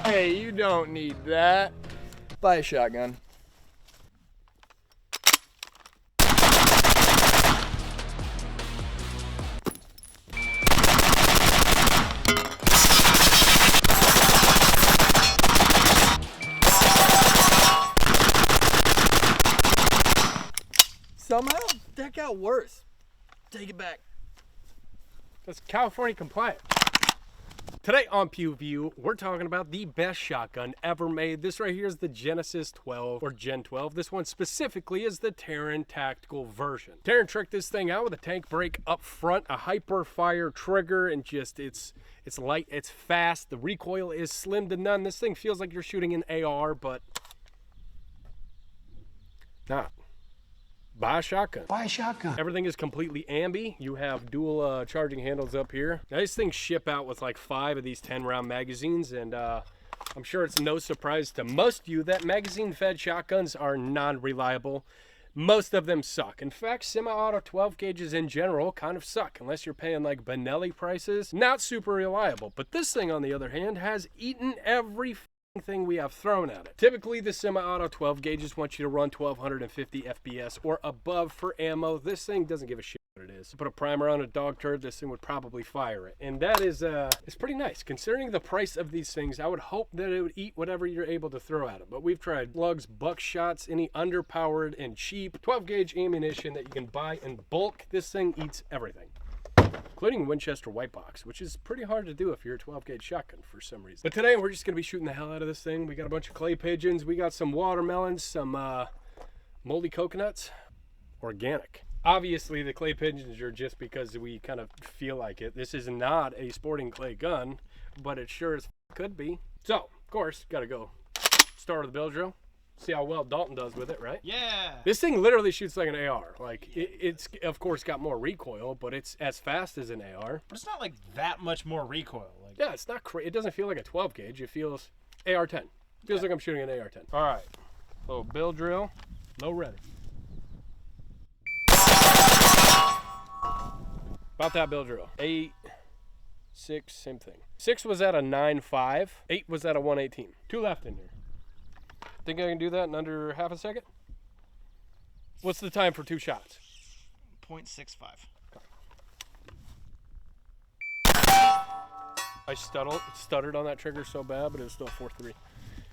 Hey, you don't need that. Buy a shotgun. Somehow, that got worse. Take it back. That's California compliant. Today on PewView, we're talking about the best shotgun ever made. This right here is the Genesis 12 or Gen 12. This one specifically is the Taran tactical version. Taran tricked this thing out with a tank brake up front, a hyper fire trigger, and just it's light, it's fast. The recoil is slim to none. This thing feels like you're shooting an AR, but not. Buy a shotgun. Buy a shotgun. Everything is completely ambi. You have dual charging handles up here. Now these things ship out with like 5 of these 10-round magazines, and I'm sure it's no surprise to most of you that magazine-fed shotguns are non-reliable. Most of them suck. In fact, semi-auto 12 gauges in general kind of suck, unless you're paying like Benelli prices. Not super reliable. But this thing, on the other hand, has eaten every thing we have thrown at it. Typically, the semi-auto 12 gauges want you to run 1250 FPS or above for ammo. This thing doesn't give a shit what it is. Put a primer on a dog turd, this thing would probably fire it. And that is, it's pretty nice. Considering the price of these things, I would hope that it would eat whatever you're able to throw at it. But we've tried slugs, buckshots, any underpowered and cheap 12 gauge ammunition that you can buy in bulk. This thing eats everything, including Winchester white box, which is pretty hard to do if you're a 12 gauge shotgun for some reason. But today we're just gonna be shooting the hell out of this thing. We got a bunch of clay pigeons, we got some watermelons, some moldy coconuts, organic. Obviously the clay pigeons are just because we kind of feel like it. This is not a sporting clay gun, but it sure as could be. So, of course, gotta go start with the bill drill. See how well Dalton does with it, right? Yeah. This thing literally shoots like an AR. Like, it's of course got more recoil, but it's as fast as an AR. But it's not like that much more recoil. Like, Yeah, it's not crazy. It doesn't feel like a 12 gauge. It feels AR-10. Feels like I'm shooting an AR-10. All right, little bill drill, low ready. About that bill drill. 8, 6, same thing. 6 was at a 9.5. 8 was at a 118. 2 left in here. Think I can do that in under half a second? What's the time for 2 shots? 0.65. I stuttered on that trigger so bad, but it was still 4.3.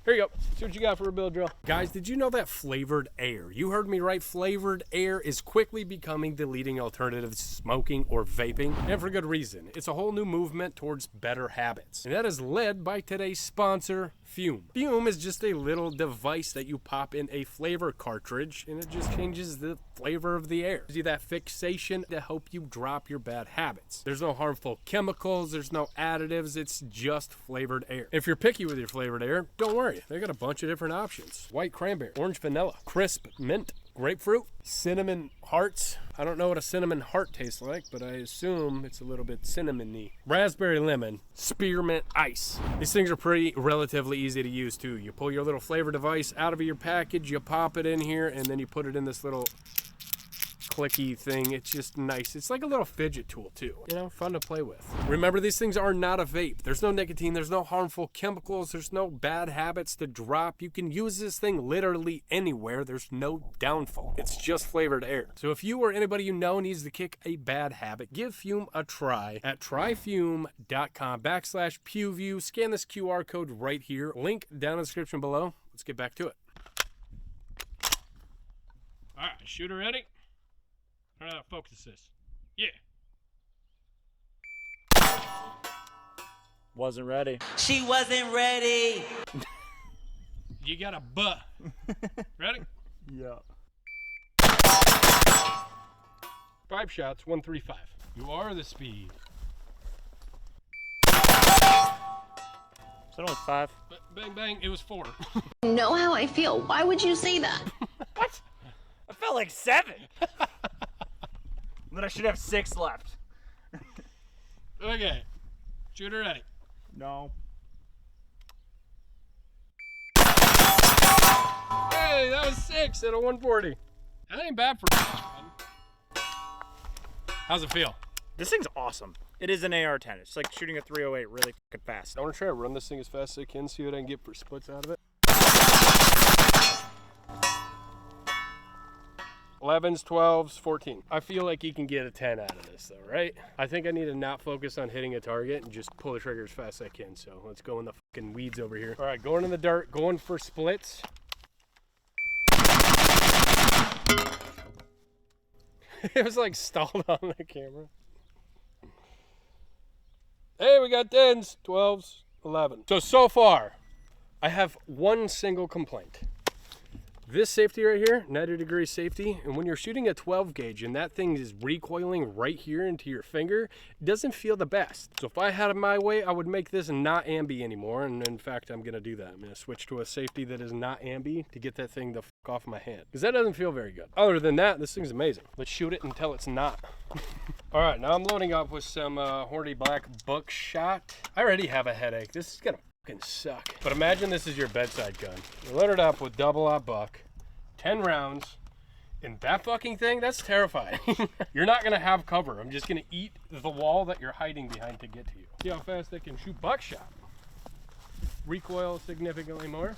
Here you go. See what you got for a bill drill. Guys, did you know that flavored air, you heard me right, flavored air is quickly becoming the leading alternative to smoking or vaping, and for good reason. It's a whole new movement towards better habits, and that is led by today's sponsor, Fume. Fume is just a little device that you pop in a flavor cartridge, and it just changes the flavor of the air. Gives you that fixation to help you drop your bad habits. There's no harmful chemicals, there's no additives, it's just flavored air. If you're picky with your flavored air, don't worry. They got a bunch of different options. White cranberry, orange vanilla, crisp mint, grapefruit, cinnamon hearts. I don't know what a cinnamon heart tastes like, but I assume it's a little bit cinnamony. Raspberry lemon, spearmint ice. These things are pretty relatively easy to use too. You pull your little flavor device out of your package, you pop it in here, and then you put it in this little clicky thing. It's just nice. It's like a little fidget tool too, you know, fun to play with. Remember, these things are not a vape. There's no nicotine, there's no harmful chemicals, there's no bad habits to drop. You can use this thing literally anywhere. There's no downfall. It's just flavored air. So if you or anybody you know needs to kick a bad habit, give Fume a try at tryfume.com/PewView. Scan this QR code right here. Link down in the description below. Let's get back to it. All right, shooter ready? Turn out focus this. Yeah. Wasn't ready. She wasn't ready. You got a butt. Ready? Yeah. 5 shots, 135. You are the speed. So it was 5. Bang, bang, it was 4. Know how I feel. Why would you say that? What? I felt like 7. Then I should have 6 left. Okay. Shooter ready. No. Hey, that was 6 at a 140. That ain't bad for. How's it feel? This thing's awesome. It is an AR-10. It's like shooting a 308 really fucking fast. I want to try to run this thing as fast as I can, see what I can get for splits out of it. 11s, 12s, 14. I feel like you can get a 10 out of this though, right? I think I need to not focus on hitting a target and just pull the trigger as fast as I can. So let's go in the fucking weeds over here. All right, going in the dirt, going for splits. It was like stalled on the camera. Hey, we got 10s, 12s, 11. So far, I have one single complaint. This safety right here, 90 degree safety, and when you're shooting a 12 gauge and that thing is recoiling right here into your finger, it doesn't feel the best. So if I had it my way, I would make this not ambi anymore, and in fact, I'm gonna do that. I'm gonna switch to a safety that is not ambi to get that thing the fuck off my hand, because that doesn't feel very good. Other than that, this thing's amazing. Let's shoot it until it's not. All right, now I'm loading up with some Hornady Black Buckshot. I already have a headache. This is gonna fucking suck. But imagine this is your bedside gun. You load it up with double-aught buck, 10 rounds, and that fucking thing, that's terrifying. You're not gonna have cover. I'm just gonna eat the wall that you're hiding behind to get to you. See how fast they can shoot buckshot. Recoil significantly more.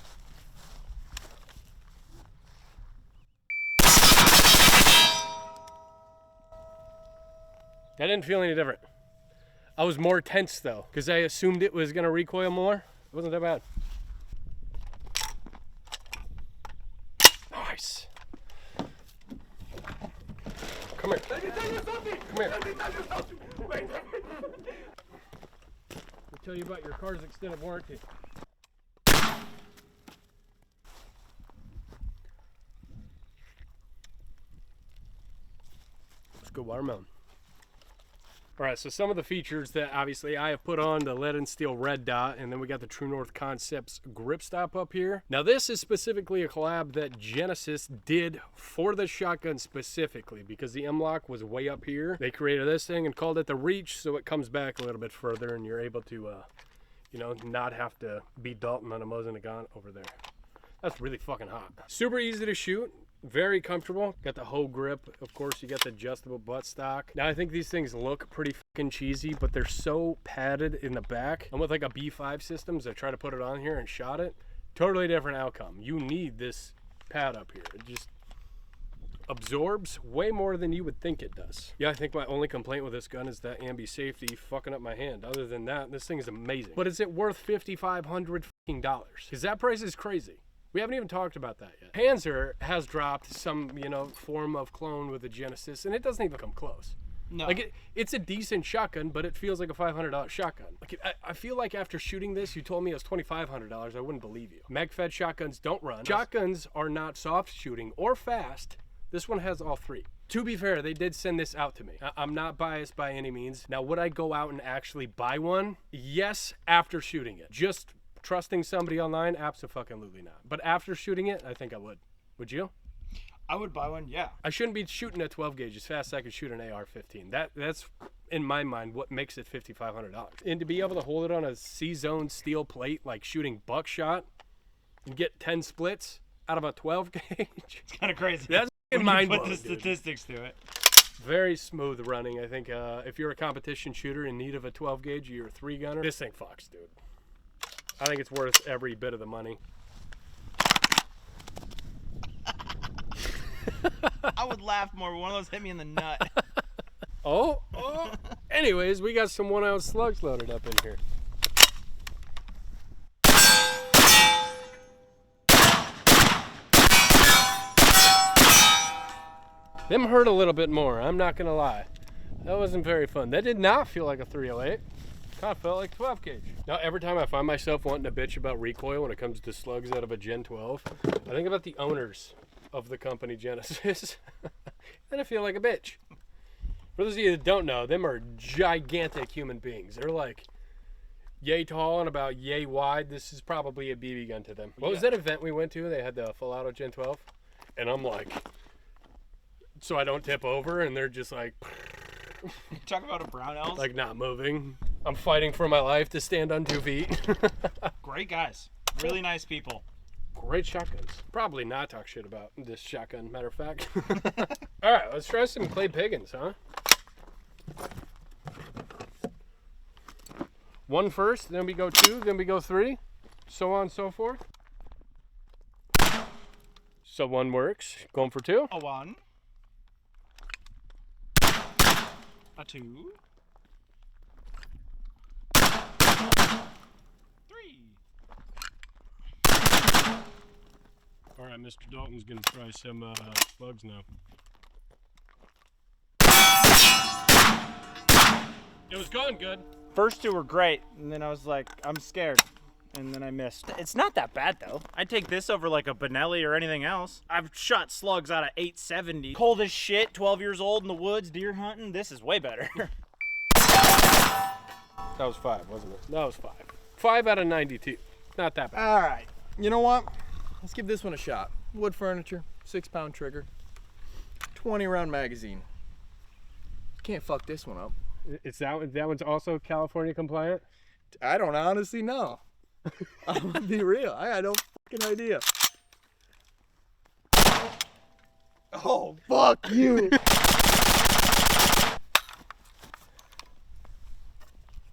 That didn't feel any different. I was more tense though, because I assumed it was gonna recoil more. It wasn't that bad. Nice. Come here. Come here. I'll tell you about your car's extended warranty. Let's go watermelon. All right, so some of the features that obviously I have put on the lead and steel red dot, and then we got the True North Concepts grip stop up here. Now this is specifically a collab that Genesis did for the shotgun specifically, because the M-LOK was way up here. They created this thing and called it the Reach, so it comes back a little bit further and you're able to, you know, not have to be Dalton on a Mosin Nagant over there. That's really fucking hot. Super easy to shoot. Very comfortable. Got the hoe grip. Of course, you got the adjustable buttstock. Now, I think these things look pretty fucking cheesy, but they're so padded in the back. And with like a B5 systems, I tried to put it on here and shot it. Totally different outcome. You need this pad up here. It just absorbs way more than you would think it does. Yeah, I think my only complaint with this gun is that ambi safety fucking up my hand. Other than that, this thing is amazing. But is it worth $5,500 fucking dollars? Because that price is crazy. We haven't even talked about that yet. Panzer has dropped some, you know, form of clone with the Genesis, and it doesn't even come close. No. Like, it's a decent shotgun, but it feels like a $500 shotgun. Like, I feel like after shooting this, you told me it was $2,500, I wouldn't believe you. Mag-fed shotguns don't run. Shotguns are not soft shooting or fast. This one has all three. To be fair, they did send this out to me. I'm not biased by any means. Now, would I go out and actually buy one? Yes, after shooting it. Just trusting somebody online? Absolutely not. But after shooting it, I think I would. Would you? I would buy one, yeah. I shouldn't be shooting a 12 gauge as fast as I could shoot an AR-15. That's, in my mind, what makes it $5,500. And to be able to hold it on a C-zone steel plate, like shooting buckshot, and get 10 splits out of a 12 gauge. It's kind of crazy. That's when mind you blowing. put the statistics to it. Very smooth running. I think if you're a competition shooter in need of a 12 gauge, you're a 3-gunner. This thing fucks, dude. I think it's worth every bit of the money. I would laugh more when one of those hit me in the nut. Oh. Anyways, we got some 1-ounce slugs loaded up in here. Them hurt a little bit more, I'm not gonna lie. That wasn't very fun. That did not feel like a 308. Kind of felt like 12 gauge. Now, every time I find myself wanting to bitch about recoil when it comes to slugs out of a Gen 12, I think about the owners of the company Genesis, and I feel like a bitch. For those of you that don't know, them are gigantic human beings. They're like yay tall and about yay wide. This is probably a BB gun to them. What was that event we went to? They had the full auto Gen 12, and I'm like, so I don't tip over, and they're just like, Talk about a Brownells. like not moving. I'm fighting for my life to stand on 2 feet. Great guys. Really nice people. Great shotguns. Probably not talk shit about this shotgun, matter of fact. All right, let's try some clay piggins, huh? 1 first, then we go 2, then we go 3, so on and so forth. So 1 works. Going for 2. A 1. A 2. 3. All right, Mr. Dalton's gonna try some slugs now. It was going good. First 2 were great, and then I was like, I'm scared, and then I missed. It's not that bad though. I'd take this over like a Benelli or anything else. I've shot slugs out of 870. Cold as shit, 12 years old in the woods, deer hunting. This is way better. That was 5, wasn't it? That was 5. 5 out of 92. Not that bad. All right. You know what? Let's give this one a shot. Wood furniture, 6-pound trigger, 20-round magazine. Can't fuck this one up. It's that one's also California compliant. I don't honestly know. I'm gonna be real. I got no fucking idea. Oh, fuck you.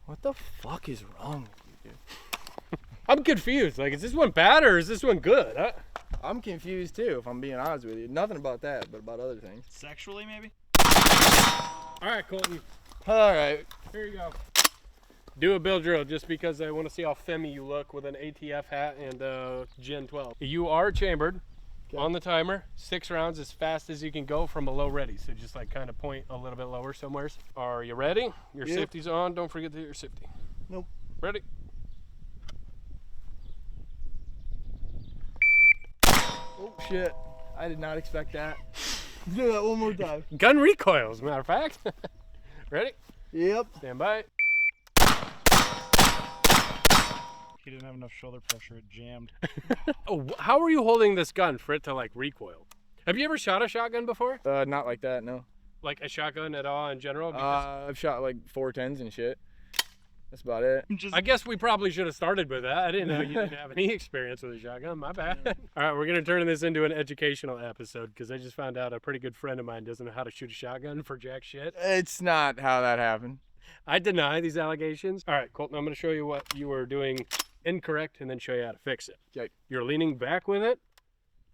What the fuck is wrong with you, dude? I'm confused. Like, is this one bad or is this one good? I'm confused too, if I'm being honest with you. Nothing about that, but about other things. Sexually, maybe? All right, Colton. All right. Here you go. Do a bill drill just because I want to see how femmy you look with an ATF hat and Gen 12. You are chambered on the timer. 6 rounds as fast as you can go from a low ready. So just like kind of point a little bit lower somewheres. Are you ready? Your Yep. safety's on. Don't forget that your safety. Nope. Ready? Oh, shit. I did not expect that. Do that one more time. Gun recoil, as a matter of fact. Ready? Yep. Stand by. He didn't have enough shoulder pressure. It jammed. Oh, how are you holding this gun for it to like recoil? Have you ever shot a shotgun before? Not like that, no. Like a shotgun at all in general? Because I've shot like 410s and shit. That's about it. I guess we probably should have started with that. I didn't know you didn't have any experience with a shotgun. My bad. All right, we're going to turn this into an educational episode because I just found out a pretty good friend of mine doesn't know how to shoot a shotgun for jack shit. It's not how that happened. I deny these allegations. All right, Colton, I'm going to show you what you were doing incorrect and then show you how to fix it. Okay. You're leaning back with it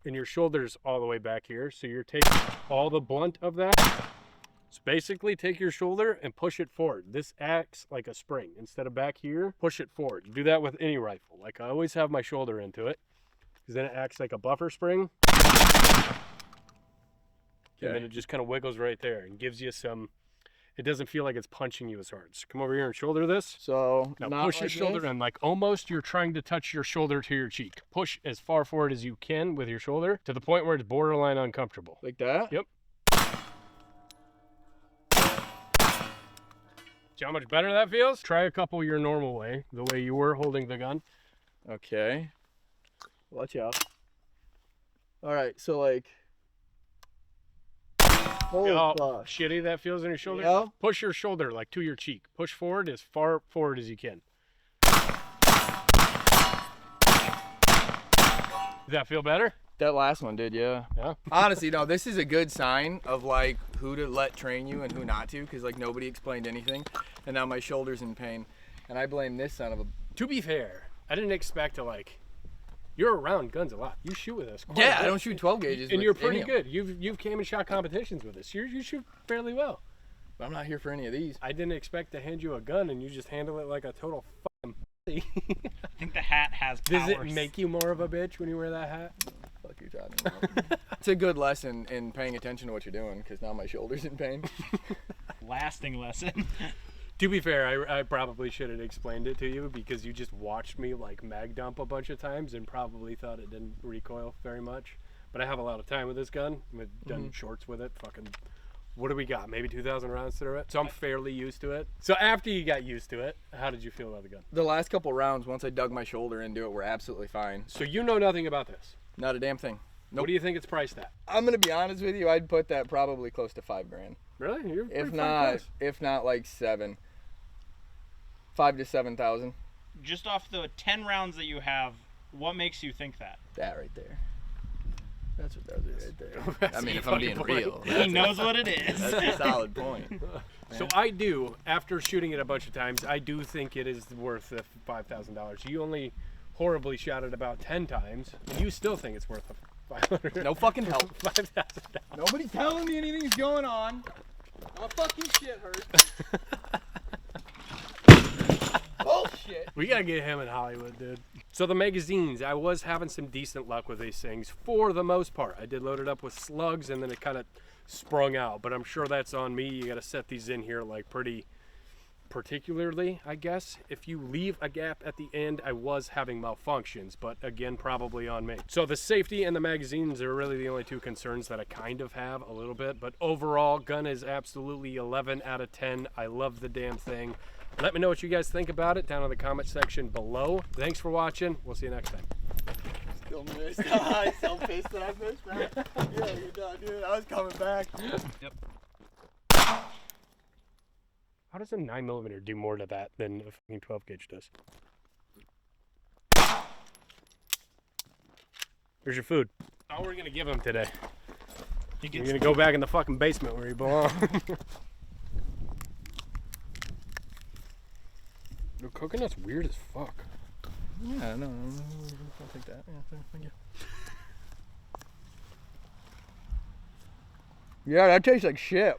and your shoulder's all the way back here. So you're taking all the blunt of that. So basically take your shoulder and push it forward. This acts like a spring. Instead of back here, push it forward. You do that with any rifle. Like I always have my shoulder into it because then it acts like a buffer spring. And then it just kind of wiggles right there and gives you some, it doesn't feel like it's punching you as hard. So come over here and shoulder this. So Now not push your like shoulder this? in, like almost you're trying to touch your shoulder to your cheek. Push as far forward as you can with your shoulder to the point where it's borderline uncomfortable. Like that? Yep. See how much better that feels? Try a couple your normal way, the way you were holding the gun. Okay. Watch out. All right, so like. Holy Oh, fuck. shitty that feels in your shoulder. Yeah. Push your shoulder like to your cheek. Push forward as far forward as you can. Does that feel better? That last one did, yeah. Yeah. Honestly, no, this is a good sign of like who to let train you and who not to, because like nobody explained anything, and now my shoulder's in pain, and I blame this son of a. To be fair, I didn't expect to like. You're around guns a lot. You shoot with us. quite a Yeah, I bit. don't shoot 12 gauges. And with you're any pretty of them. good. You've came and shot competitions with us. You shoot fairly well. But I'm not here for any of these. I didn't expect to hand you a gun and you just handle it like a total fucking pussy. I think the hat has powers. Does it make you more of a bitch when you wear that hat? Fuck you're talking about. It's a good lesson in paying attention to what you're doing, because now my shoulder's in pain. lasting lesson? To be fair, I probably should have explained it to you because you just watched me like mag dump a bunch of times and probably thought it didn't recoil very much. But I have a lot of time with this gun. I've done shorts with it. Fucking, what do we got? Maybe 2,000 rounds to it. So I'm fairly used to it. So after you got used to it, how did you feel about the gun? The last couple rounds, once I dug my shoulder into it, were absolutely fine. So you know nothing about this. Not a damn thing. What do you think it's priced at? I'm gonna be honest with you. I'd put that probably close to $5,000. Really? You're pretty If fucking not, close. like 7. 5 to 7,000. Just off the 10 rounds that you have, what makes you think that? That right there. That's what does it right there. I mean, if I'm fucking being point. real, He knows what it is. that's a solid point. So I do, after shooting it a bunch of times, I do think it is worth the $5,000. You only horribly shot it about 10 times, and you still think it's worth $500. No fucking help. $5,000. Nobody telling me anything's going on. My fucking shit hurts. Bullshit. We gotta get him in Hollywood, dude. So the magazines, I was having some decent luck with these things for the most part. I did load it up with slugs, and then it kind of sprung out, but I'm sure that's on me. You gotta set these in here like pretty particularly, I guess. If you leave a gap at the end, I was having malfunctions, but again, probably on me. So the safety and the magazines are really the only two concerns that I kind of have a little bit, but overall, gun is absolutely 11 out of 10. I love the damn thing. Let me know what you guys think about it down in the comment section below. Thanks for watching. We'll see you next time. Still missed. I so pissed that I missed that. Yeah, you're done, dude. I was coming back. Yep. How does a 9mm do more to that than a fucking 12 gauge does? Here's your food. All we're gonna give him today. You're gonna go back in the fucking basement where you belong. The coconut's weird as fuck. Yeah, no, I'll take that. Yeah, thank you. Yeah, that tastes like shit.